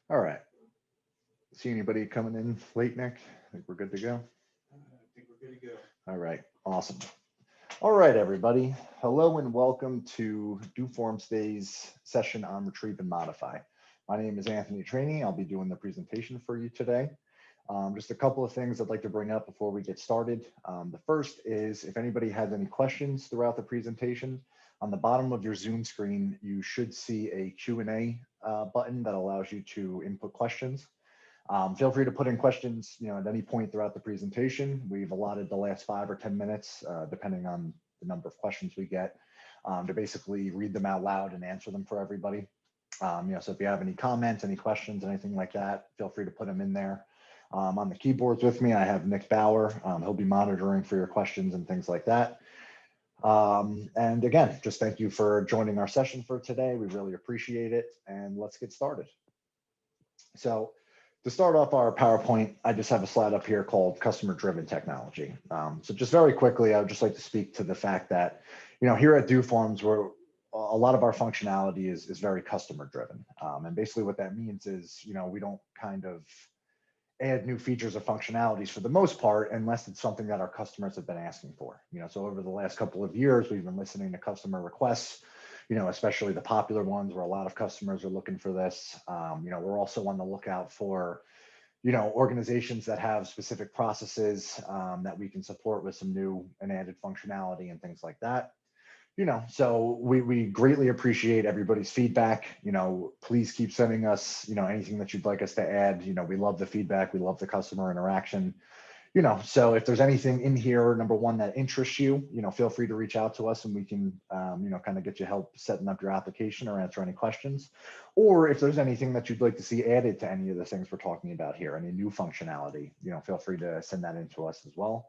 All right. See anybody coming in late, Nick? I think we're good to go. I think we're good to go. All right. Awesome. All right, everybody. Hello and welcome to doForms Day's session on Retrieve and Modify. My name is Anthony Trainey. I'll be doing the presentation for you today. Just a couple of things I'd like to bring up before we get started. The first is if anybody has any questions throughout the presentation, on the bottom of your Zoom screen, you should see a Q&A button that allows you to input questions. Feel free to put in questions, at any point throughout the presentation. We've allotted the last 5 or 10 minutes, depending on the number of questions we get, to basically read them out loud and answer them for everybody. So if you have any comments, any questions, anything like that, feel free to put them in there. On the keyboards with me, I have Nick Bauer. He'll be monitoring for your questions and things like that. And again, just thank you for joining our session for today. We really appreciate it. And let's get started. So to start off our PowerPoint, I just have a slide up here called customer driven technology. So just very quickly, I would just like to speak to the fact that, here at doForms, a lot of our functionality is very customer driven. And basically what that means is, we don't kind of add new features or functionalities for the most part, unless it's something that our customers have been asking for. So over the last couple of years, we've been listening to customer requests, especially the popular ones where a lot of customers are looking for this. We're also on the lookout for, organizations that have specific processes that we can support with some new and added functionality and things like that. So we greatly appreciate everybody's feedback. Please keep sending us, anything that you'd like us to add. We love the feedback. We love the customer interaction. So if there's anything in here, number one, that interests you, feel free to reach out to us and we can, kind of get you help setting up your application or answer any questions. Or if there's anything that you'd like to see added to any of the things we're talking about here, any new functionality, feel free to send that in to us as well.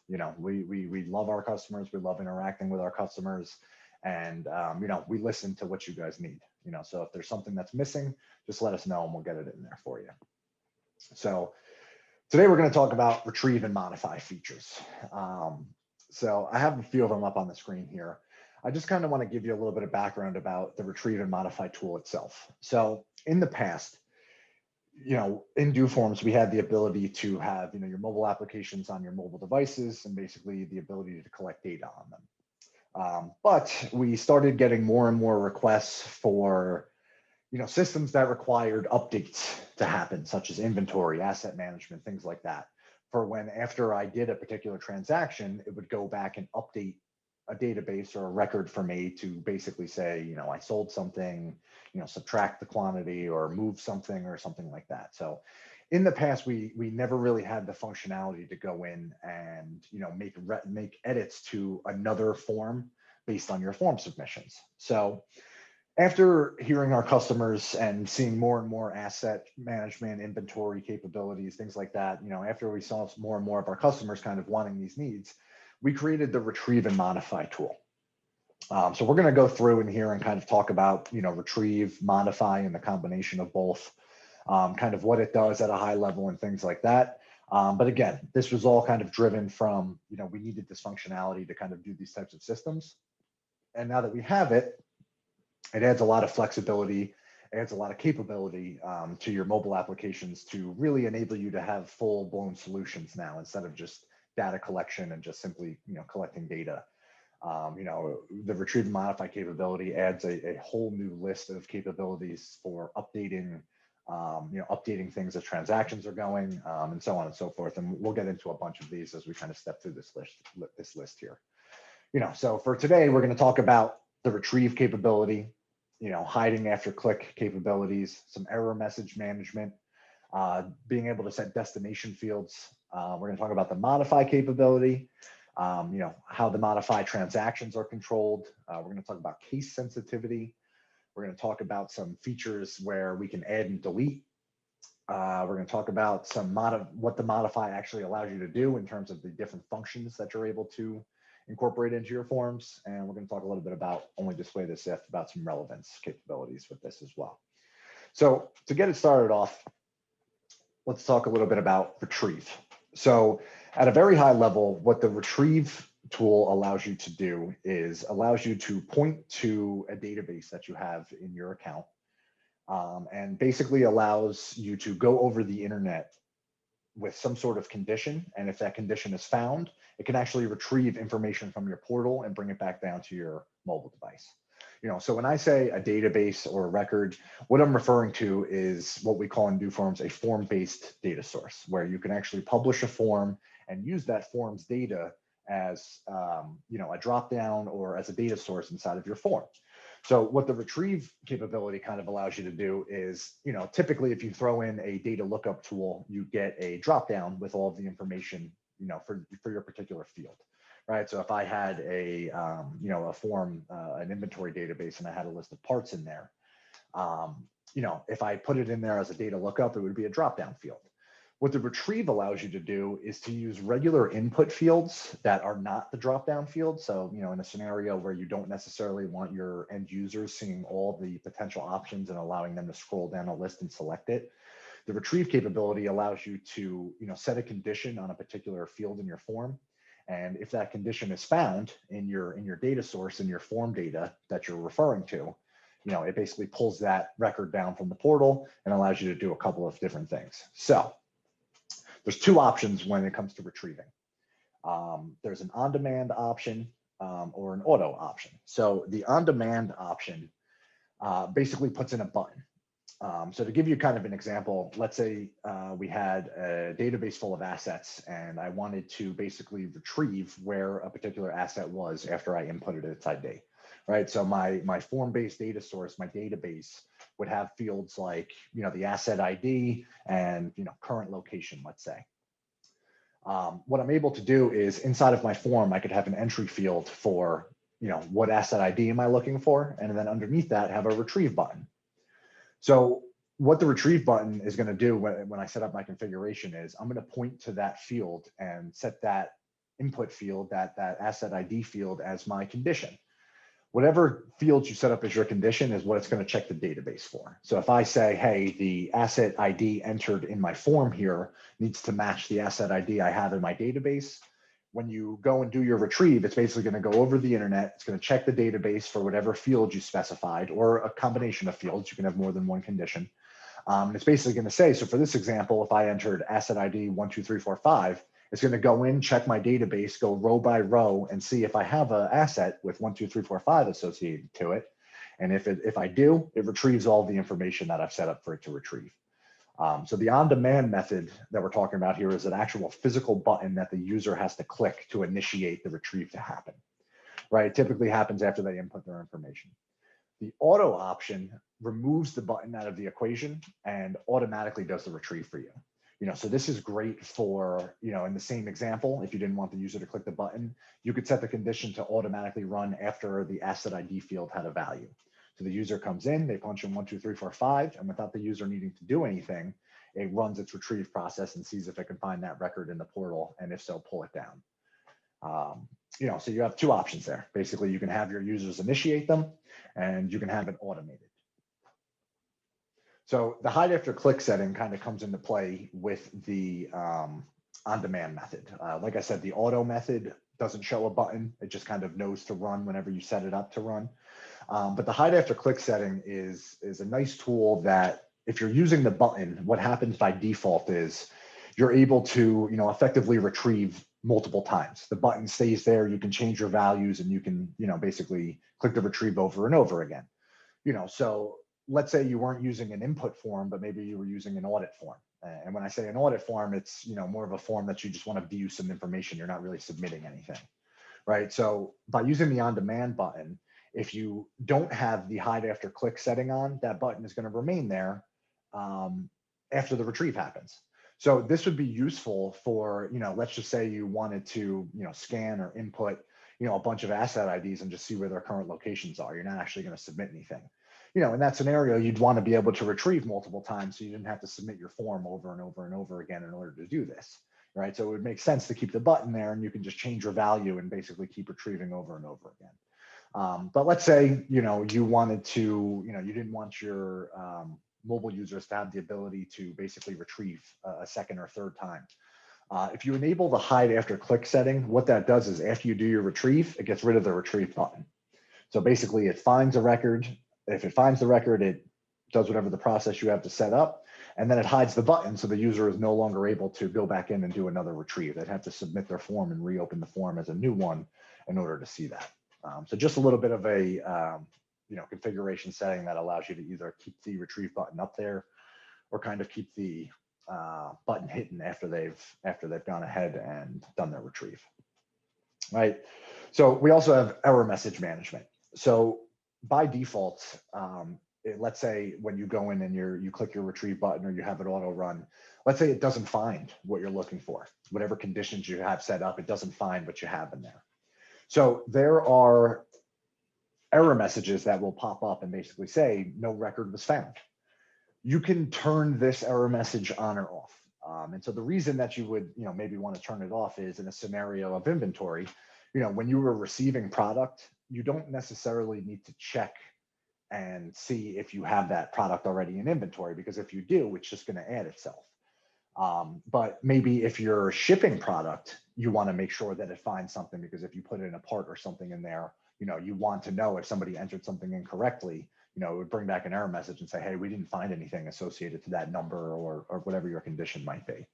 We love our customers. We love interacting with our customers. And, we listen to what you guys need, so if there's something that's missing, just let us know and we'll get it in there for you. So today we're going to talk about retrieve and modify features. So I have a few of them up on the screen here. I just kind of want to give you a little bit of background about the retrieve and modify tool itself. So in the past, in doForms, we had the ability to have, your mobile applications on your mobile devices and basically the ability to collect data on them. But we started getting more and more requests for, systems that required updates to happen, such as inventory, asset management, things like that. For when after I did a particular transaction, it would go back and update a database or a record for me to basically say, I sold something, subtract the quantity or move something or something like that. So in the past, we never really had the functionality to go in and, make edits to another form based on your form submissions. So after hearing our customers and seeing more and more asset management, inventory capabilities, things like that, after we saw more and more of our customers kind of wanting these needs, we created the retrieve and modify tool. So we're going to go through in here and kind of talk about, retrieve, modify, and the combination of both, kind of what it does at a high level and things like that. But again, this was all kind of driven from, we needed this functionality to kind of do these types of systems. And now that we have it, it adds a lot of flexibility, adds a lot of capability to your mobile applications to really enable you to have full-blown solutions now instead of just data collection and just simply, collecting data. The retrieve and modify capability adds a whole new list of capabilities for updating, updating things as transactions are going, and so on and so forth. And we'll get into a bunch of these as we kind of step through this list here. So for today, we're going to talk about the retrieve capability, hiding after click capabilities, some error message management, being able to set destination fields. We're going to talk about the modify capability, how the modify transactions are controlled. We're going to talk about case sensitivity. We're going to talk about some features where we can add and delete. We're going to talk about what the modify actually allows you to do in terms of the different functions that you're able to incorporate into your forms. And we're going to talk a little bit about only display this if, about some relevance capabilities with this as well. So to get it started off, let's talk a little bit about retrieve. So at a very high level, what the retrieve tool allows you to do is allows you to point to a database that you have in your account. and basically allows you to go over the internet with some sort of condition. And if that condition is found, it can actually retrieve information from your portal and bring it back down to your mobile device. So when I say a database or a record, what I'm referring to is what we call in doForms a form-based data source, where you can actually publish a form and use that form's data as a drop-down or as a data source inside of your form. So what the retrieve capability kind of allows you to do is, typically if you throw in a data lookup tool, you get a drop-down with all of the information, for your particular field. Right. So if I had a form, an inventory database, and I had a list of parts in there, if I put it in there as a data lookup, it would be a drop-down field. What the retrieve allows you to do is to use regular input fields that are not the drop-down field. So, in a scenario where you don't necessarily want your end users seeing all the potential options and allowing them to scroll down a list and select it, the retrieve capability allows you to, set a condition on a particular field in your form. And if that condition is found in your data source, in your form data that you're referring to, it basically pulls that record down from the portal and allows you to do a couple of different things. So there's two options when it comes to retrieving. There's an on-demand option or an auto option. So the on-demand option basically puts in a button. So to give you kind of an example, let's say we had a database full of assets and I wanted to basically retrieve where a particular asset was after I inputted its ID, right? So my form-based data source, my database would have fields like, the asset ID and, current location, let's say. What I'm able to do is inside of my form, I could have an entry field for, what asset ID am I looking for? And then underneath that have a retrieve button. So what the retrieve button is going to do when I set up my configuration is I'm going to point to that field and set that input field, that asset ID field as my condition. Whatever field you set up as your condition is what it's going to check the database for. So if I say, hey, the asset ID entered in my form here needs to match the asset ID I have in my database, when you go and do your retrieve, it's basically going to go over the internet. It's going to check the database for whatever field you specified or a combination of fields. You can have more than one condition. It's basically going to say, so for this example, if I entered asset ID 12345, it's going to go in, check my database, go row by row and see if I have an asset with 12345 associated to it. And if I do, it retrieves all the information that I've set up for it to retrieve. So the on-demand method that we're talking about here is an actual physical button that the user has to click to initiate the retrieve to happen, right? It typically happens after they input their information. The auto option removes the button out of the equation and automatically does the retrieve for you. So this is great for, in the same example, if you didn't want the user to click the button, you could set the condition to automatically run after the asset ID field had a value. So the user comes in, they punch in 12345, and without the user needing to do anything, it runs its retrieve process and sees if it can find that record in the portal, and if so, pull it down. So you have two options there. Basically, you can have your users initiate them, and you can have it automated. So the hide after click setting kind of comes into play with the on-demand method. Like I said, the auto method doesn't show a button. It just kind of knows to run whenever you set it up to run. But the hide after click setting is a nice tool that if you're using the button, what happens by default is you're able to, effectively retrieve multiple times. The button stays there. You can change your values and you can, basically click the retrieve over and over again. So let's say you weren't using an input form, but maybe you were using an audit form. And when I say an audit form, it's, more of a form that you just want to view some information. You're not really submitting anything, right? So by using the on-demand button, if you don't have the hide after click setting on, that button is going to remain there after the retrieve happens. So this would be useful for, let's just say you wanted to, scan or input, a bunch of asset IDs and just see where their current locations are. You're not actually going to submit anything. In that scenario, you'd want to be able to retrieve multiple times so you didn't have to submit your form over and over and over again in order to do this, right? So it would make sense to keep the button there and you can just change your value and basically keep retrieving over and over again. But let's say, you wanted to, you didn't want your mobile users to have the ability to basically retrieve a second or third time. If you enable the hide after click setting, what that does is after you do your retrieve, it gets rid of the retrieve button. So basically it finds a record. If it finds the record, it does whatever the process you have to set up, and then it hides the button so the user is no longer able to go back in and do another retrieve. They'd have to submit their form and reopen the form as a new one in order to see that. So just a little bit of a configuration setting that allows you to either keep the retrieve button up there or kind of keep the button hidden after they've gone ahead and done their retrieve. Right. So we also have error message management. So by default, let's say when you go in and you click your retrieve button or you have it auto run, let's say it doesn't find what you're looking for, whatever conditions you have set up, it doesn't find what you have in there. So there are error messages that will pop up and basically say no record was found. You can turn this error message on or off. And so the reason that you would maybe want to turn it off is in a scenario of inventory. When you were receiving product, you don't necessarily need to check and see if you have that product already in inventory, because if you do, it's just going to add itself. But maybe if you're shipping product, you want to make sure that it finds something, because if you put in a part or something in there, you want to know if somebody entered something incorrectly, it would bring back an error message and say, hey, we didn't find anything associated to that number or whatever your condition might be.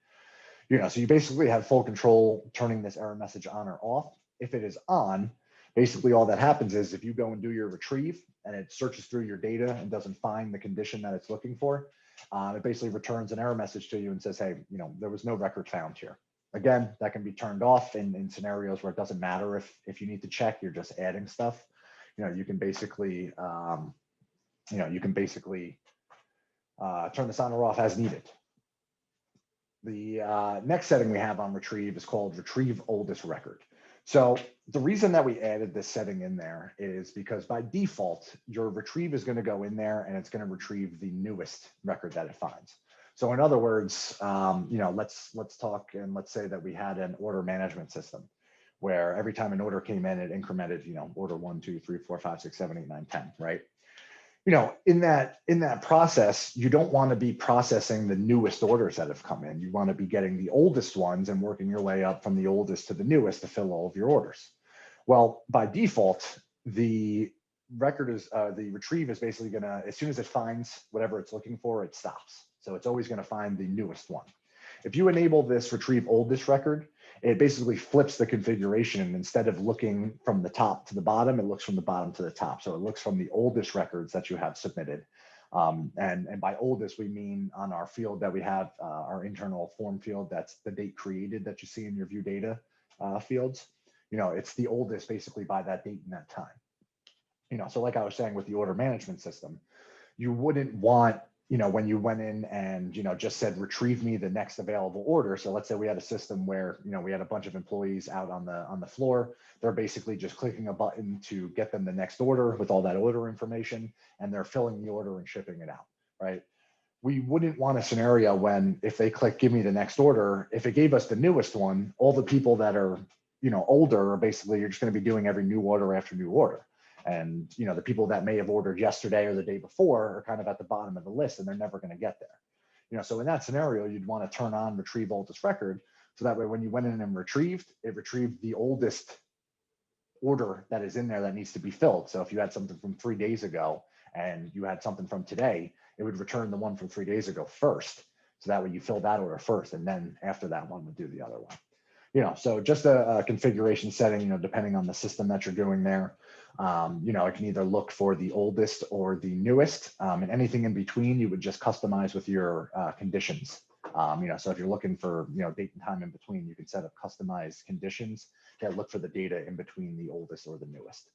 So you basically have full control turning this error message on or off. If it is on, basically all that happens is if you go and do your retrieve and it searches through your data and doesn't find the condition that it's looking for, it basically returns an error message to you and says, hey, there was no record found here. Again, that can be turned off in scenarios where it doesn't matter if you need to check, you're just adding stuff. You can basically turn this on or off as needed. The next setting we have on retrieve is called retrieve oldest record. So the reason that we added this setting in there is because by default, your retrieve is going to go in there and it's going to retrieve the newest record that it finds. So in other words, let's talk and let's say that we had an order management system where every time an order came in, it incremented, order 1, 2, 3, 4, 5, 6, 7, 8, 9, 10, right? In that process, you don't want to be processing the newest orders that have come in. You want to be getting the oldest ones and working your way up from the oldest to the newest to fill all of your orders. Well, by default, the retrieve is basically going to, as soon as it finds whatever it's looking for, it stops. So it's always going to find the newest one. If you enable this retrieve oldest record, it basically flips the configuration. And instead of looking from the top to the bottom, it looks from the bottom to the top. So it looks from the oldest records that you have submitted. And by oldest, we mean on our field that we have, our internal form field, that's the date created that you see in your view data fields. It's the oldest basically by that date and that time. So like I was saying with the order management system, you wouldn't want, when you went in and, just said, retrieve me the next available order. So let's say we had a system where, we had a bunch of employees out on the floor. They're basically just clicking a button to get them the next order with all that order information, and they're filling the order and shipping it out, right? We wouldn't want a scenario when if they click, give me the next order, if it gave us the newest one, all the people that are, older are basically, you're just going to be doing every new order after new order. And the people that may have ordered yesterday or the day before are kind of at the bottom of the list, and they're never going to get there. So in that scenario, you'd want to turn on retrieve oldest record, so that way when you went in and it retrieved the oldest order that is in there that needs to be filled. So if you had something from 3 days ago and you had something from today, it would return the one from 3 days ago first. So that way you fill that order first, and then after that one would do the other one. So just a configuration setting, depending on the system that you're doing there. It can either look for the oldest or the newest, and anything in between you would just customize with your conditions. So if you're looking for, date and time in between, you can set up customized conditions that look for the data in between the oldest or the newest.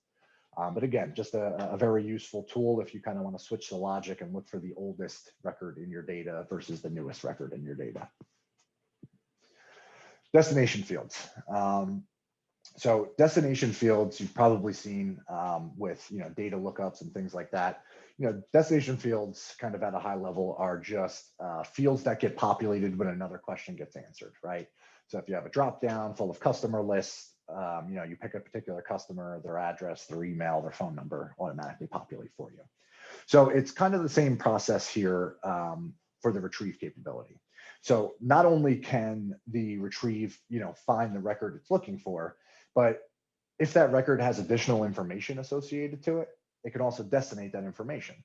But again, just a very useful tool if you kind of want to switch the logic and look for the oldest record in your data versus the newest record in your data. Destination fields. So destination fields you've probably seen with data lookups and things like that. Destination fields kind of at a high level are just fields that get populated when another question gets answered, right? So if you have a drop down full of customer lists, you pick a particular customer, their address, their email, their phone number automatically populate for you. So it's kind of the same process here for the retrieve capability. So not only can the retrieve, find the record it's looking for, but if that record has additional information associated to it, it can also destinate that information.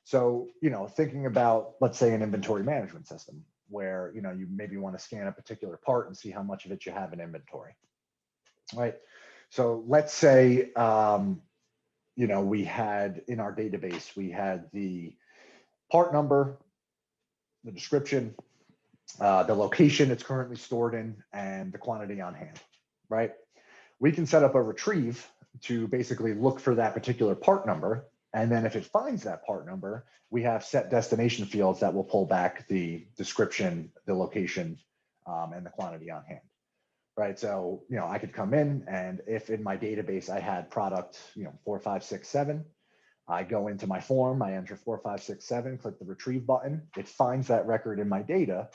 So, thinking about, let's say, an inventory management system where, you maybe want to scan a particular part and see how much of it you have in inventory, right? So let's say, we had in our database, we had the part number, the description, the location it's currently stored in, and the quantity on hand, right? We can set up a retrieve to basically look for that particular part number. And then if it finds that part number, we have set destination fields that will pull back the description, the location, and the quantity on hand, right? So, I could come in, and if in my database I had product, 4, 5, 6, 7, I go into my form, I enter 4, 5, 6, 7, click the retrieve button. It finds that record in my data.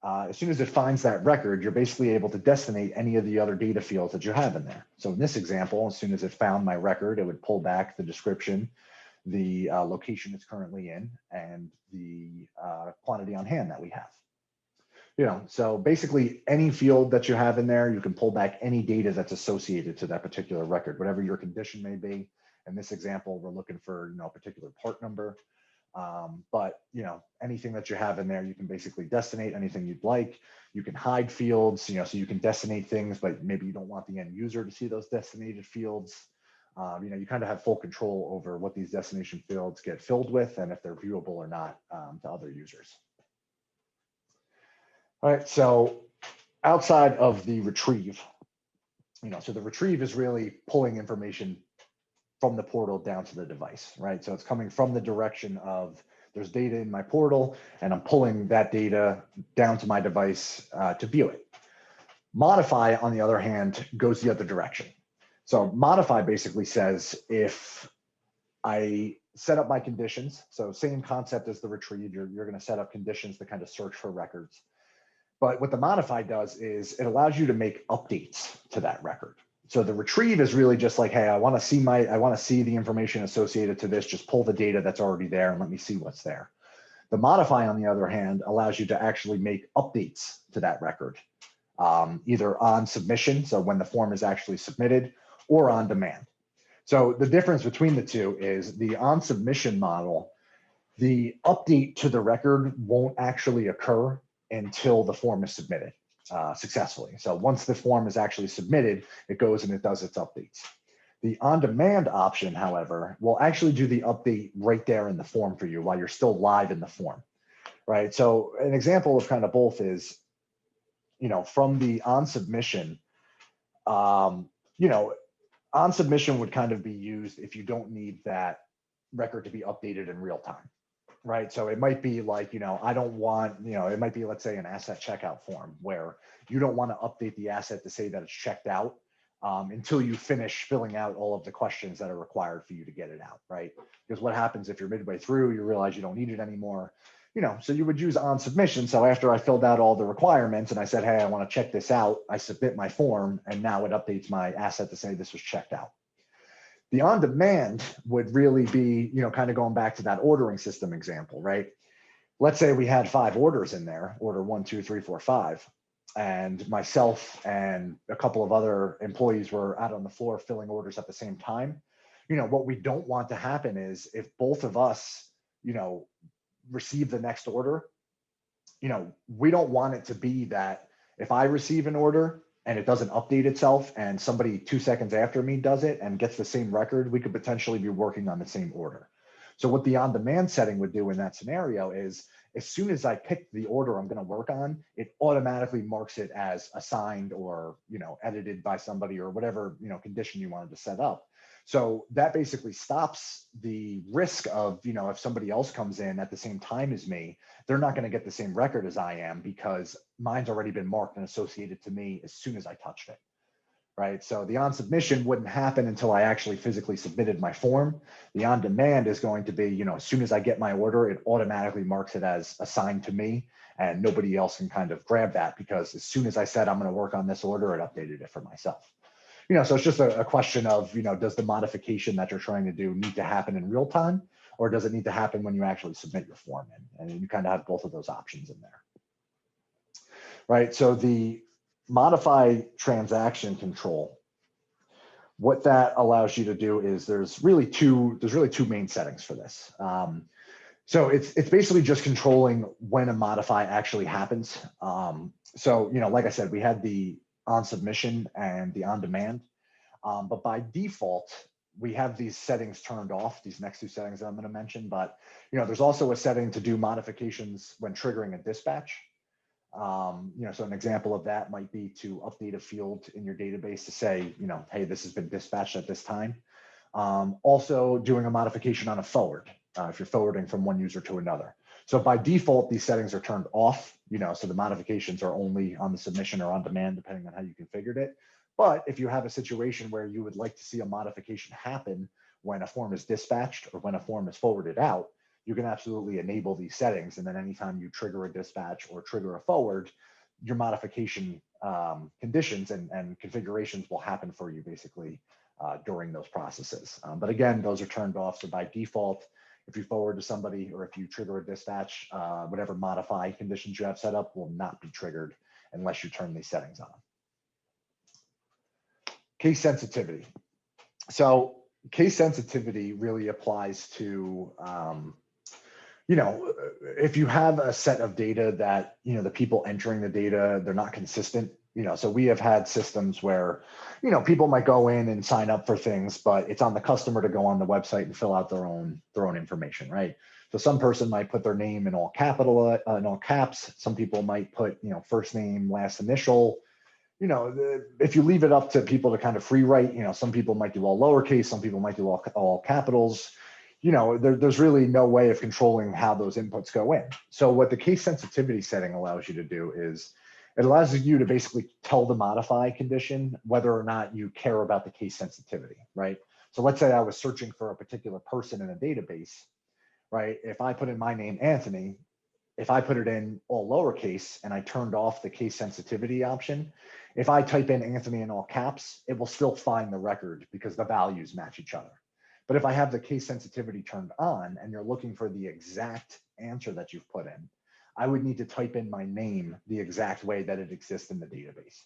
As soon as it finds that record, you're basically able to destinate any of the other data fields that you have in there. So in this example, as soon as it found my record, it would pull back the description, the location it's currently in, and the quantity on hand that we have. So basically any field that you have in there, you can pull back any data that's associated to that particular record, whatever your condition may be. In this example, we're looking for a particular part number. But anything that you have in there, you can basically destinate anything you'd like. You can hide fields, so you can destinate things, but maybe you don't want the end user to see those designated fields. You kind of have full control over what these destination fields get filled with and if they're viewable or not to other users. All right, so outside of the retrieve, so the retrieve is really pulling information from the portal down to the device, right? So it's coming from the direction of there's data in my portal and I'm pulling that data down to my device to view it. Modify, on the other hand, goes the other direction. So modify basically says if I set up my conditions, so same concept as the retrieve, you're going to set up conditions to kind of search for records. But what the modify does is it allows you to make updates to that record. So the retrieve is really just like, hey, I want to see the information associated to this, just pull the data that's already there and let me see what's there. The modify, on the other hand, allows you to actually make updates to that record, either on submission, so when the form is actually submitted, or on demand. So the difference between the two is the on submission model, the update to the record won't actually occur until the form is submitted successfully. So once the form is actually submitted, it goes and it does its updates. The on-demand option, however, will actually do the update right there in the form for you while you're still live in the form, right? So an example of kind of both is, from the on submission, on submission would kind of be used if you don't need that record to be updated in real time. Right. So it might be like, I don't want, it might be, let's say, an asset checkout form where you don't want to update the asset to say that it's checked out until you finish filling out all of the questions that are required for you to get it out. Right. Because what happens if you're midway through, you realize you don't need it anymore, so you would use on submission. So after I filled out all the requirements and I said, hey, I want to check this out, I submit my form and now it updates my asset to say this was checked out. The on-demand would really be, kind of going back to that ordering system example, right? Let's say we had 5 orders in there, order 1, 2, 3, 4, 5, and myself and a couple of other employees were out on the floor filling orders at the same time. What we don't want to happen is if both of us, receive the next order, we don't want it to be that if I receive an order and it doesn't update itself and somebody 2 seconds after me does it and gets the same record, we could potentially be working on the same order. So what the on-demand setting would do in that scenario is as soon as I pick the order I'm going to work on, it automatically marks it as assigned or, edited by somebody or whatever, condition you wanted to set up. So that basically stops the risk of, if somebody else comes in at the same time as me, they're not going to get the same record as I am because mine's already been marked and associated to me as soon as I touched it, right? So the on submission wouldn't happen until I actually physically submitted my form. The on demand is going to be, as soon as I get my order, it automatically marks it as assigned to me and nobody else can kind of grab that because as soon as I said I'm going to work on this order, it updated it for myself. So it's just a question of, does the modification that you're trying to do need to happen in real time, or does it need to happen when you actually submit your form in? And you kind of have both of those options in there, right? So the modify transaction control, what that allows you to do is there's really two main settings for this. So it's basically just controlling when a modify actually happens. So, like I said, we had the on submission and the on demand, but by default, we have these settings turned off, these next two settings that I'm going to mention. But, there's also a setting to do modifications when triggering a dispatch. So an example of that might be to update a field in your database to say, hey, this has been dispatched at this time. Also doing a modification on a forward, if you're forwarding from one user to another. So by default, these settings are turned off, so the modifications are only on the submission or on demand, depending on how you configured it. But if you have a situation where you would like to see a modification happen when a form is dispatched or when a form is forwarded out, you can absolutely enable these settings. And then anytime you trigger a dispatch or trigger a forward, your modification conditions and configurations will happen for you basically during those processes. But again, those are turned off. So by default, if you forward to somebody or if you trigger a dispatch, whatever modify conditions you have set up will not be triggered unless you turn these settings on. Case sensitivity. So case sensitivity really applies to, if you have a set of data that, the people entering the data, they're not consistent, so we have had systems where, people might go in and sign up for things, but it's on the customer to go on the website and fill out their own information, right? So some person might put their name in all caps. Some people might put, first name, last initial. If you leave it up to people to kind of free write, some people might do all lowercase, some people might do all capitals. There's really no way of controlling how those inputs go in. So what the case sensitivity setting allows you to do is it allows you to basically tell the modify condition whether or not you care about the case sensitivity, right? So let's say I was searching for a particular person in a database, right? If I put in my name, Anthony, if I put it in all lowercase and I turned off the case sensitivity option, if I type in Anthony in all caps, it will still find the record because the values match each other. But if I have the case sensitivity turned on and you're looking for the exact answer that you've put in, I would need to type in my name the exact way that it exists in the database.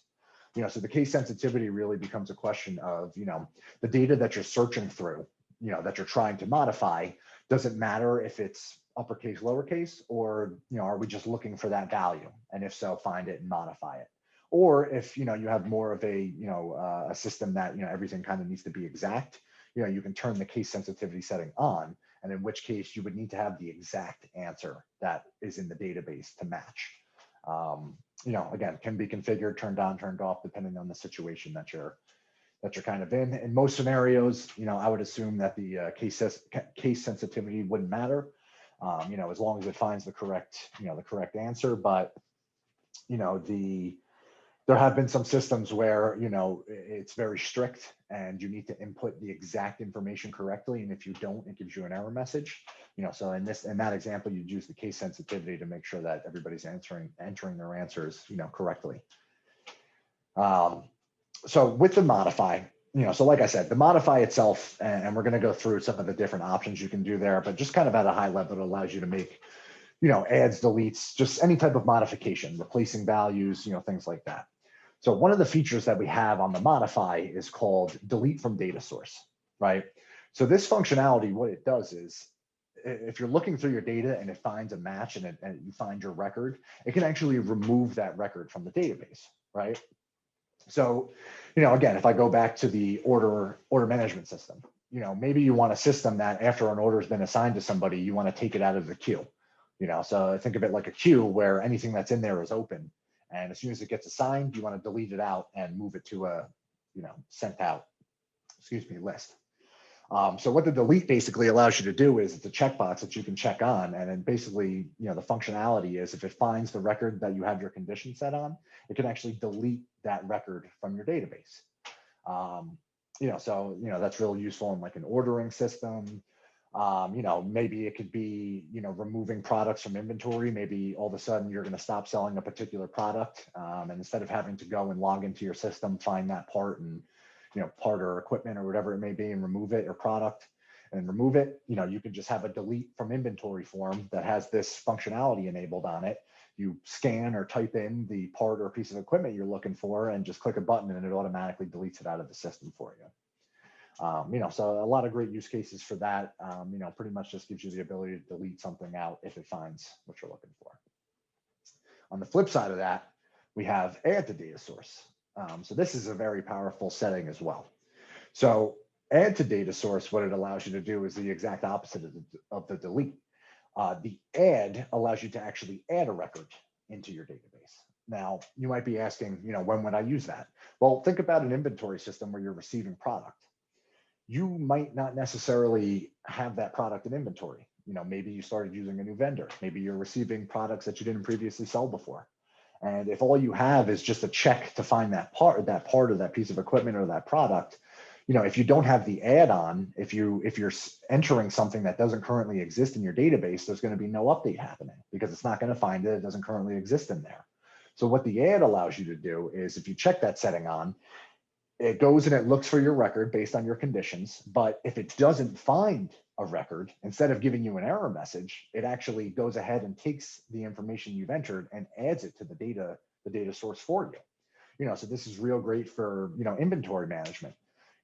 So the case sensitivity really becomes a question of, the data that you're searching through, that you're trying to modify, doesn't matter if it's uppercase, lowercase, or, are we just looking for that value? And if so, find it and modify it. Or if, you have more of a, a system that, everything kind of needs to be exact, you can turn the case sensitivity setting on, and in which case you would need to have the exact answer that is in the database to match. Again, can be configured, turned on, turned off, depending on the situation that you're kind of in. In most scenarios, I would assume that the case sensitivity wouldn't matter, as long as it finds the correct answer. But, there have been some systems where, it's very strict and you need to input the exact information correctly. And if you don't, it gives you an error message. So in that example, you'd use the case sensitivity to make sure that everybody's entering their answers, correctly. So with the modify, so like I said, the modify itself, and we're going to go through some of the different options you can do there, but just kind of at a high level, it allows you to make, adds, deletes, just any type of modification, replacing values, things like that. So one of the features that we have on the modify is called delete from data source, right? So this functionality, what it does is, if you're looking through your data and it finds a match and you find your record, it can actually remove that record from the database, right? So, again, if I go back to the order management system, maybe you want a system that after an order has been assigned to somebody, you want to take it out of the queue. So think of it like a queue where anything that's in there is open. And as soon as it gets assigned, you want to delete it out and move it to a, sent out, list. So what the delete basically allows you to do is it's a checkbox that you can check on. And then basically, the functionality is if it finds the record that you have your condition set on, it can actually delete that record from your database. So, that's really useful in like an ordering system. Maybe it could be, removing products from inventory. Maybe all of a sudden you're going to stop selling a particular product. And instead of having to go and log into your system, find that part and, part or equipment or whatever it may be and remove it, or product and remove it, you can just have a delete from inventory form that has this functionality enabled on it. You scan or type in the part or piece of equipment you're looking for and just click a button and it automatically deletes it out of the system for you. So a lot of great use cases for that. Pretty much just gives you the ability to delete something out if it finds what you're looking for. On the flip side of that, we have add to data source. So this is a very powerful setting as well. So add to data source, what it allows you to do is the exact opposite of the delete. The add allows you to actually add a record into your database. Now, you might be asking, when would I use that? Well, think about an inventory system where you're receiving product. You might not necessarily have that product in inventory. Maybe you started using a new vendor. Maybe you're receiving products that you didn't previously sell before. And if all you have is just a check to find that part of that piece of equipment or that product, if you don't have the add-on, if you're entering something that doesn't currently exist in your database, there's going to be no update happening because it's not going to find it. It doesn't currently exist in there. So what the add allows you to do is if you check that setting on, it goes and it looks for your record based on your conditions. But if it doesn't find a record, instead of giving you an error message, it actually goes ahead and takes the information you've entered and adds it to the data source for you. So this is real great for, inventory management.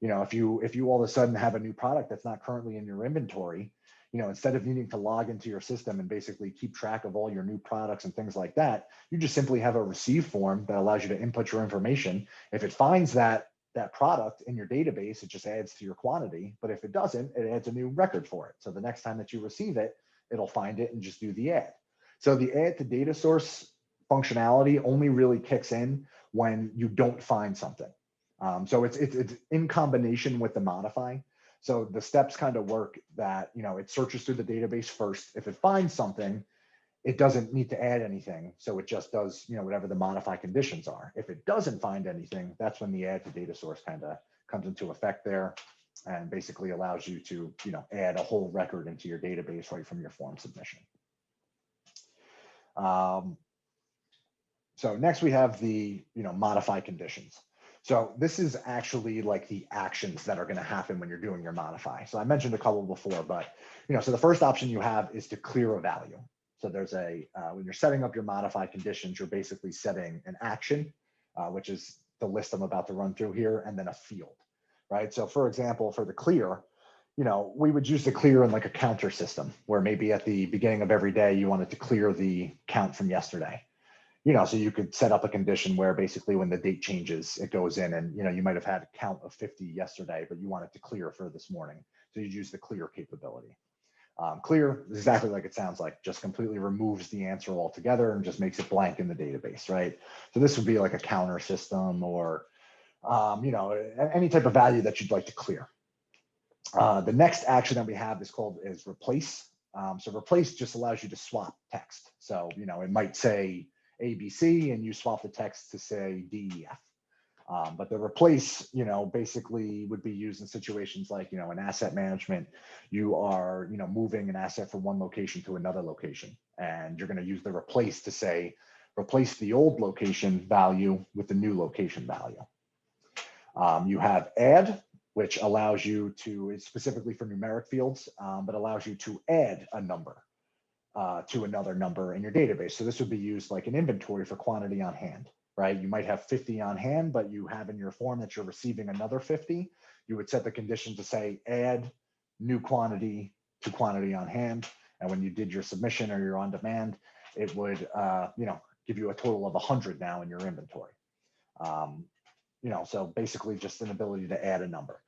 If you all of a sudden have a new product that's not currently in your inventory, instead of needing to log into your system and basically keep track of all your new products and things like that, you just simply have a receive form that allows you to input your information. If it finds that product in your database, it just adds to your quantity. But if it doesn't, it adds a new record for it. So the next time that you receive it, it'll find it and just do the add. So the add to data source functionality only really kicks in when you don't find something. So it's in combination with the modify. So the steps kind of work that, it searches through the database first. If it finds something, it doesn't need to add anything. So it just does, whatever the modify conditions are. If it doesn't find anything, that's when the add to data source kind of comes into effect there and basically allows you to, add a whole record into your database right from your form submission. So next we have the, modify conditions. So this is actually like the actions that are going to happen when you're doing your modify. So I mentioned a couple before, but, so the first option you have is to clear a value. So there's when you're setting up your modify conditions, you're basically setting an action, which is the list I'm about to run through here, and then a field, right? So for example, for the clear, we would use the clear in like a counter system where maybe at the beginning of every day, you wanted to clear the count from yesterday. So you could set up a condition where basically when the date changes, it goes in and, you might have had a count of 50 yesterday, but you want it to clear for this morning. So you'd use the clear capability. Clear is exactly like it sounds like, just completely removes the answer altogether and just makes it blank in the database, right? So this would be like a counter system or, any type of value that you'd like to clear. The next action that we have is replace. So replace just allows you to swap text. So, it might say ABC and you swap the text to say DEF. But the replace, basically would be used in situations like, in asset management, you are, moving an asset from one location to another location. And you're going to use the replace to say, replace the old location value with the new location value. You have add, which allows you to, it's specifically for numeric fields, but allows you to add a number to another number in your database. So this would be used like an inventory for quantity on hand. Right? You might have 50 on hand, but you have in your form that you're receiving another 50. You would set the condition to say add new quantity to quantity on hand. And when you did your submission or your on demand, it would, give you a total of 100 now in your inventory. So basically just an ability to add a number.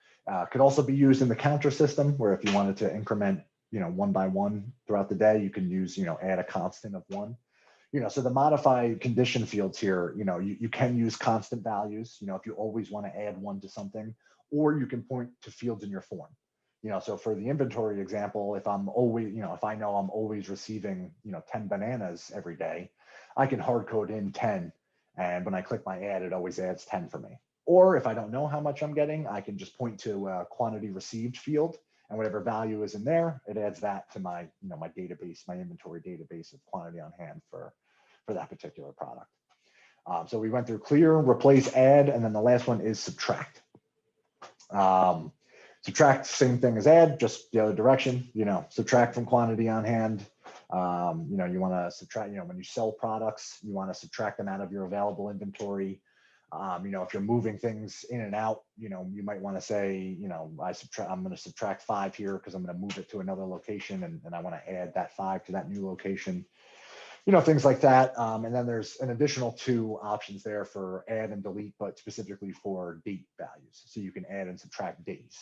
Could also be used in the counter system where if you wanted to increment, one by one throughout the day, you can use, add a constant of 1. So the modify condition fields here, you can use constant values, if you always want to add 1 to something, or you can point to fields in your form. So for the inventory example, if I'm always, if I know I'm always receiving, 10 bananas every day, I can hard code in 10. And when I click my add, it always adds 10 for me. Or if I don't know how much I'm getting, I can just point to a quantity received field. And whatever value is in there, it adds that to my, my database, my inventory database of quantity on hand for that particular product. So we went through clear, replace, add, and then the last one is subtract. Subtract, same thing as add, just the other direction. Subtract from quantity on hand. You want to subtract. When you sell products, you want to subtract them out of your available inventory. If you're moving things in and out, you might want to say, I'm going to subtract 5 here because I'm going to move it to another location, and I want to add that 5 to that new location. Things like that. And then there's an additional 2 options there for add and delete, but specifically for date values. So you can add and subtract days,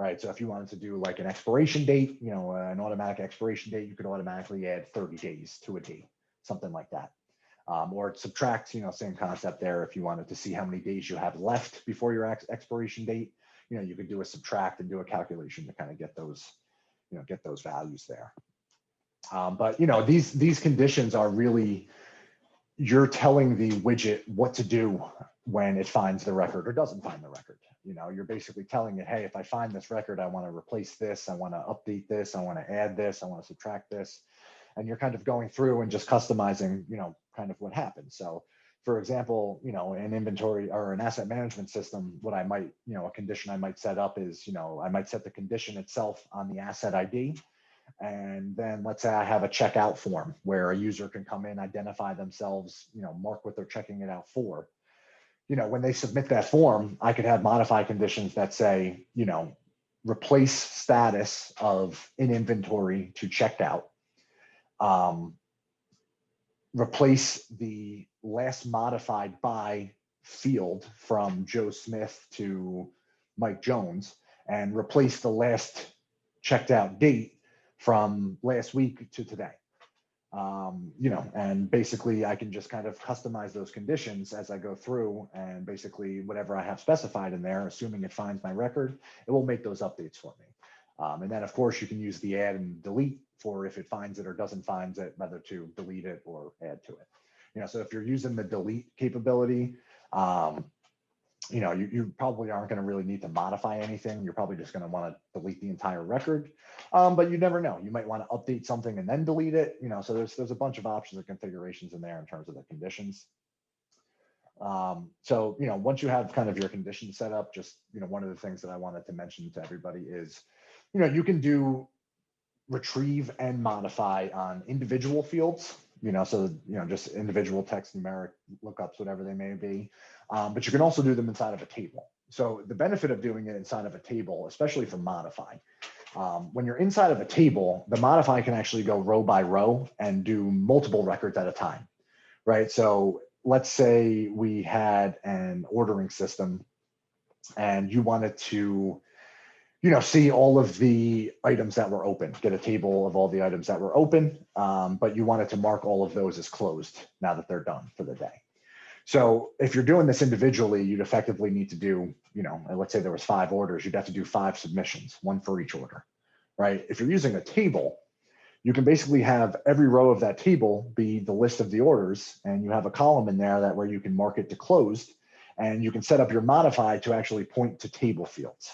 right? So if you wanted to do like an expiration date, an automatic expiration date, you could automatically add 30 days to a date, something like that. Or subtract, same concept there. If you wanted to see how many days you have left before your expiration date, you could do a subtract and do a calculation to kind of get those values there. But these conditions are really, you're telling the widget what to do when it finds the record or doesn't find the record. You're basically telling it, hey, if I find this record, I want to replace this, I want to update this, I want to add this, I want to subtract this. And you're kind of going through and just customizing, kind of what happens. So for example, an inventory or an asset management system, what I might, a condition I might set up is, I might set the condition itself on the asset ID. And then let's say I have a checkout form where a user can come in, identify themselves, mark what they're checking it out for. When they submit that form, I could have modify conditions that say, replace status of in inventory to checked out. Replace the last modified by field from Joe Smith to Mike Jones, and replace the last checked out date from last week to today. And basically I can just kind of customize those conditions as I go through, and basically whatever I have specified in there, assuming it finds my record, it will make those updates for me. And then of course you can use the add and delete for if it finds it or doesn't find it, whether to delete it or add to it. So if you're using the delete capability, you probably aren't going to really need to modify anything. You're probably just going to want to delete the entire record, but you never know. You might want to update something and then delete it. So there's a bunch of options and configurations in there in terms of the conditions. So once you have kind of your conditions set up, just one of the things that I wanted to mention to everybody is, you can do retrieve and modify on individual fields. So just individual text, numeric lookups, whatever they may be. But you can also do them inside of a table. So the benefit of doing it inside of a table, especially for modify, when you're inside of a table, the modify can actually go row by row and do multiple records at a time, right? So let's say we had an ordering system and you wanted to see all of the items that were open, get a table of all the items that were open, but you wanted to mark all of those as closed now that they're done for the day. So if you're doing this individually, you'd effectively need to do, let's say there was 5 orders, you'd have to do 5 submissions, 1 for each order, right? If you're using a table, you can basically have every row of that table be the list of the orders, and you have a column in there that where you can mark it to closed, and you can set up your modify to actually point to table fields.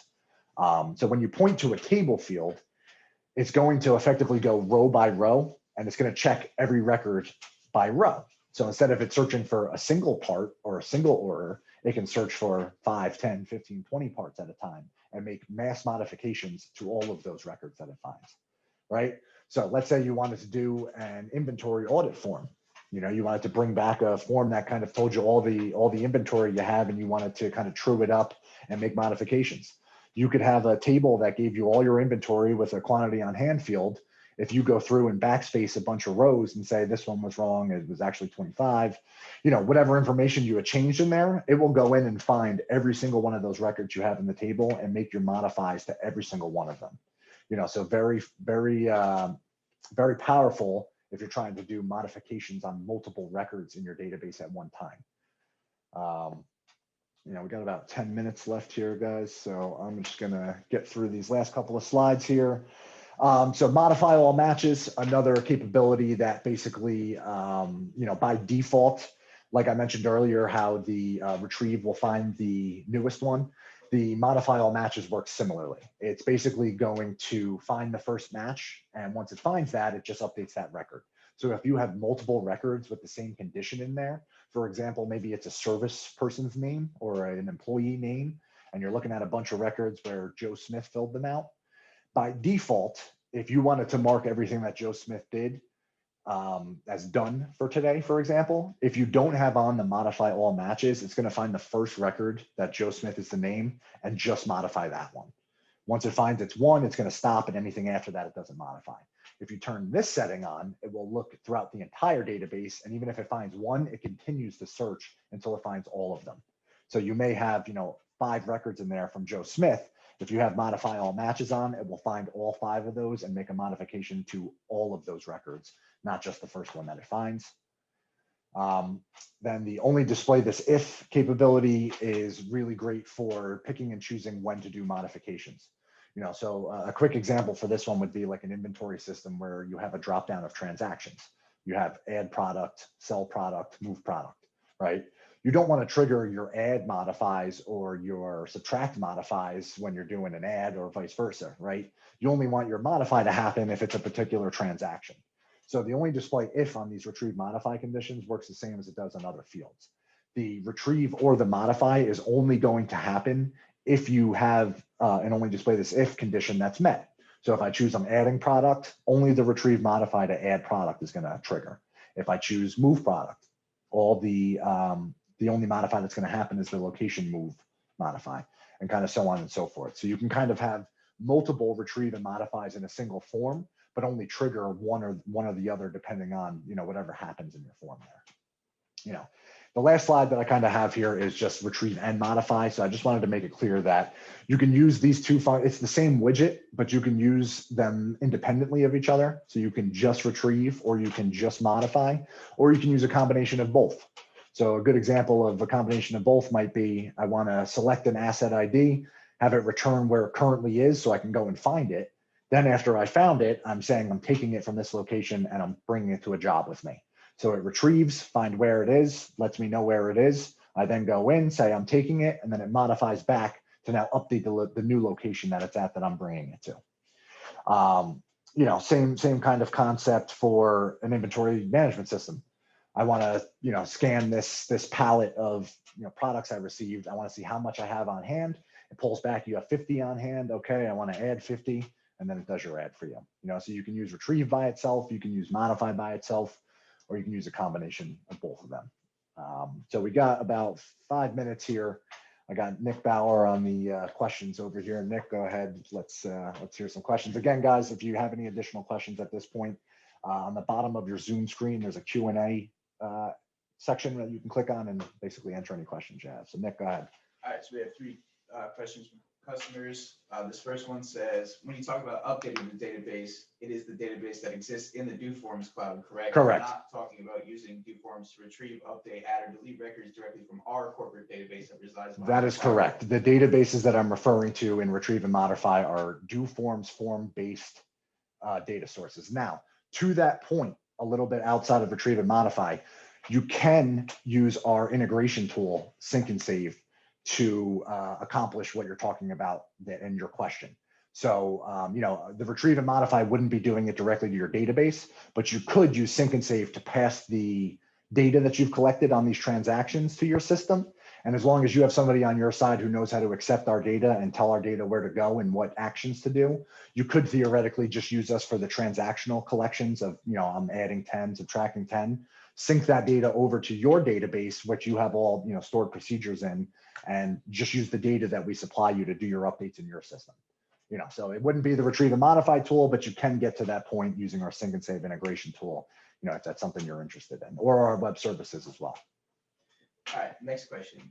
So when you point to a table field, it's going to effectively go row by row, and it's going to check every record by row. So instead of it searching for a single part or a single order, it can search for 5, 10, 15, 20 parts at a time and make mass modifications to all of those records that it finds, right? So let's say you wanted to do an inventory audit form. You wanted to bring back a form that kind of told you all the inventory you have, and you wanted to kind of true it up and make modifications. You could have a table that gave you all your inventory with a quantity on hand field. If you go through and backspace a bunch of rows and say this one was wrong, it was actually 25, whatever information you had changed in there, it will go in and find every single one of those records you have in the table and make your modifies to every single one of them. So very, very, very powerful if you're trying to do modifications on multiple records in your database at one time. We got about 10 minutes left here, guys. So I'm just gonna get through these last couple of slides here. So modify all matches, another capability that basically, by default, like I mentioned earlier, how the retrieve will find the newest one, the modify all matches works similarly. It's basically going to find the first match, and once it finds that, it just updates that record. So if you have multiple records with the same condition in there, for example, maybe it's a service person's name or an employee name, and you're looking at a bunch of records where Joe Smith filled them out, by default, if you wanted to mark everything that Joe Smith did, as done for today, for example, if you don't have on the modify all matches, it's going to find the first record that Joe Smith is the name and just modify that one. Once it finds it's one, it's going to stop, and anything after that, it doesn't modify. If you turn this setting on, it will look throughout the entire database. And even if it finds one, it continues to search until it finds all of them. So you may have, 5 records in there from Joe Smith. If you have modify all matches on, it will find all 5 of those and make a modification to all of those records, not just the first one that it finds. Then the only display this if capability is really great for picking and choosing when to do modifications. So a quick example for this one would be like an inventory system where you have a drop down of transactions. You have add product, sell product, move product, right? You don't want to trigger your add modifies or your subtract modifies when you're doing an add or vice versa, right? You only want your modify to happen if it's a particular transaction. So the only display if on these retrieve modify conditions works the same as it does on other fields. The retrieve or the modify is only going to happen if you have and only display this if condition that's met. So if I choose I'm adding product, only the retrieve modify to add product is going to trigger. If I choose move product, all the only modify that's going to happen is the location move modify, and kind of so on and so forth. So you can kind of have multiple retrieve and modifies in a single form, but only trigger one or the other depending on whatever happens in your form there. The last slide that I kind of have here is just retrieve and modify. So I just wanted to make it clear that you can use these two functions. It's the same widget, but you can use them independently of each other. So you can just retrieve, or you can just modify, or you can use a combination of both. So a good example of a combination of both might be I want to select an asset ID, have it return where it currently is so I can go and find it. Then after I found it, I'm saying I'm taking it from this location and I'm bringing it to a job with me. So it retrieves, find where it is, lets me know where it is. I then go in, say I'm taking it, and then it modifies back to now update the new location that it's at that I'm bringing it to. Same kind of concept for an inventory management system. I want to, scan this palette of products I received. I want to see how much I have on hand. It pulls back. You have 50 on hand. Okay, I want to add 50, and then it does your add for you. So you can use retrieve by itself. You can use modify by itself, or you can use a combination of both of them. So we got about 5 minutes here. I got Nick Bauer on the questions over here. Nick, go ahead. Let's hear some questions. Again, guys, if you have any additional questions at this point, on the bottom of your Zoom screen, there's a Q&A section that you can click on and basically enter any questions you have. So Nick, go ahead. All right, so we have 3 questions from customers. This first one says, when you talk about updating the database, it is the database that exists in the doForms cloud, correct? Correct. We're not talking about using doForms to retrieve, update, add, or delete records directly from our corporate database that resides. That is correct. The databases that I'm referring to in retrieve and modify are doForms form-based data sources. Now, to that point, a little bit outside of retrieve and modify, you can use our integration tool, Sync and Save, to accomplish what you're talking about in your question. So, the retrieve and modify wouldn't be doing it directly to your database, but you could use Sync and Save to pass the data that you've collected on these transactions to your system. And as long as you have somebody on your side who knows how to accept our data and tell our data where to go and what actions to do, you could theoretically just use us for the transactional collections of, I'm adding 10, subtracting 10, sync that data over to your database, which you have all, stored procedures in, and just use the data that we supply you to do your updates in your system. So it wouldn't be the retrieve and modify tool, but you can get to that point using our Sync and Save integration tool, if that's something you're interested in, or our web services as well. All right, next question.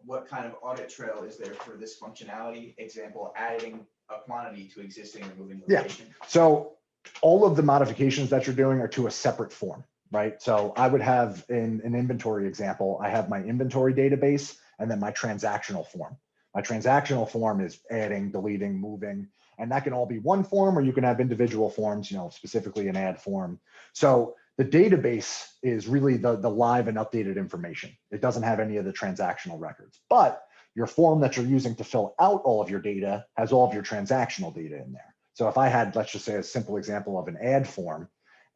What kind of audit trail is there for this functionality? Example, adding a quantity to existing or moving location. Yeah, so all of the modifications that you're doing are to a separate form, right? So I would have in an inventory example, I have my inventory database and then my transactional form. My transactional form is adding, deleting, moving, and that can all be one form, or you can have individual forms, specifically an add form. So the database is really the live and updated information. It doesn't have any of the transactional records, but your form that you're using to fill out all of your data has all of your transactional data in there. So if I had, let's just say, a simple example of an add form,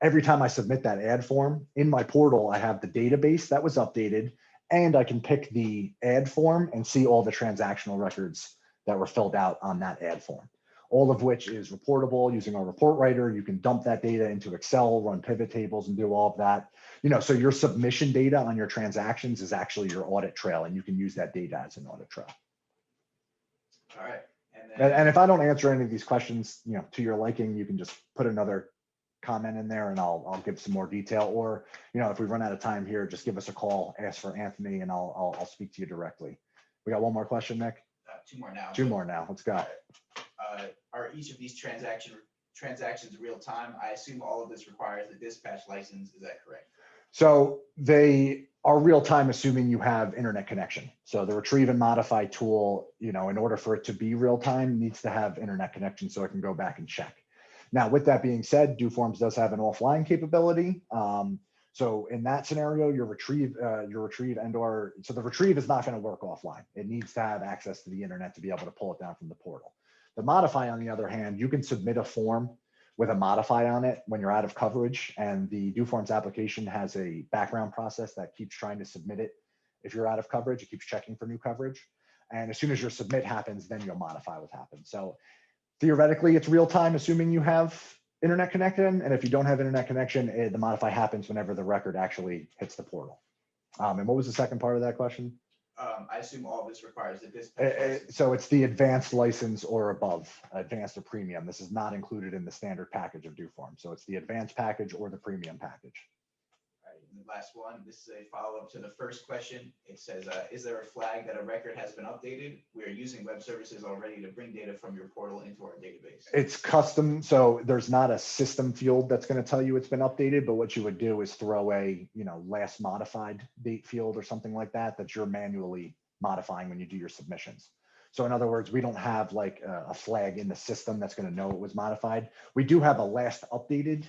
every time I submit that add form in my portal, I have the database that was updated, and I can pick the add form and see all the transactional records that were filled out on that add form. all of which is reportable using our report writer. You can dump that data into Excel, run pivot tables, and do all of that. So your submission data on your transactions is actually your audit trail, and you can use that data as an audit trail. All right. And And if I don't answer any of these questions, to your liking, you can just put another comment in there and I'll give some more detail. Or, if we run out of time here, just give us a call, ask for Anthony, and I'll speak to you directly. We got one more question, Nick? two more now. Two more now. Let's go. Are each of these transactions real time? I assume all of this requires the dispatch license. Is that correct? So they are real time, assuming you have internet connection. So the retrieve and modify tool, in order for it to be real time, needs to have internet connection so it can go back and check. Now, with that being said, doForms does have an offline capability. So in that scenario, your retrieve so the retrieve is not going to work offline. It needs to have access to the internet to be able to pull it down from the portal. The modify, on the other hand, you can submit a form with a modify on it when you're out of coverage, and the doForms application has a background process that keeps trying to submit it. If you're out of coverage, it keeps checking for new coverage. And as soon as your submit happens, then you'll modify what happens. So theoretically, it's real time, assuming you have internet connection. And if you don't have internet connection, the modify happens whenever the record actually hits the portal. And what was the second part of that question? I assume all of this requires the dispatch license. So it's the advanced license or above, advanced or premium. This is not included in the standard package of doForms. So it's the advanced package or the premium package. All right, and the last one, this is a follow-up to the first question. It says, is there a flag that a record has been updated? We are using web services already to bring data from your portal into our database. It's custom, so there's not a system field that's going to tell you it's been updated, but what you would do is throw a, last modified date field or something like that you're manually modifying when you do your submissions. So in other words, we don't have like a flag in the system that's going to know it was modified. We do have a last updated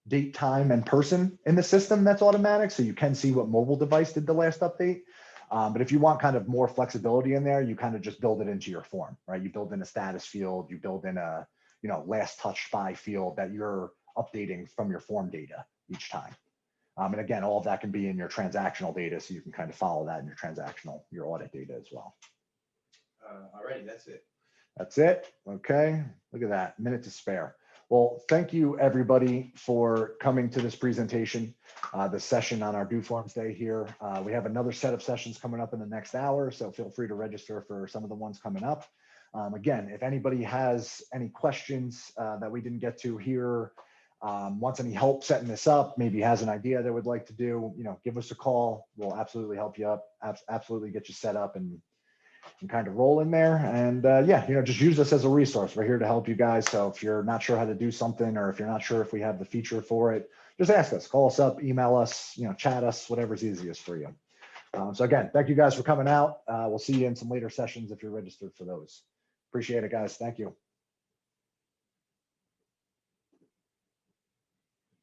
date, time, and person in the system that's automatic, so you can see what mobile device did the last update. But if you want kind of more flexibility in there, you kind of just build it into your form, right? You build in a status field, you build in a, last touched by field that you're updating from your form data each time. And again, all of that can be in your transactional data, so you can kind of follow that in your audit data as well. All righty, that's it. That's it. Okay, look at that, minute to spare. Well, thank you everybody for coming to this presentation, the session on our doForms Day here. We have another set of sessions coming up in the next hour, so feel free to register for some of the ones coming up. Again, if anybody has any questions that we didn't get to here, wants any help setting this up, maybe has an idea they would like to do, give us a call. We'll absolutely help you up, absolutely get you set up and kind of roll in there. And just use us as a resource. We're here to help you guys. So if you're not sure how to do something, or if you're not sure if we have the feature for it, just ask us, call us up, email us, chat us, whatever's easiest for you. So again, thank you guys for coming out. We'll see you in some later sessions if you're registered for those. Appreciate it, guys. Thank you.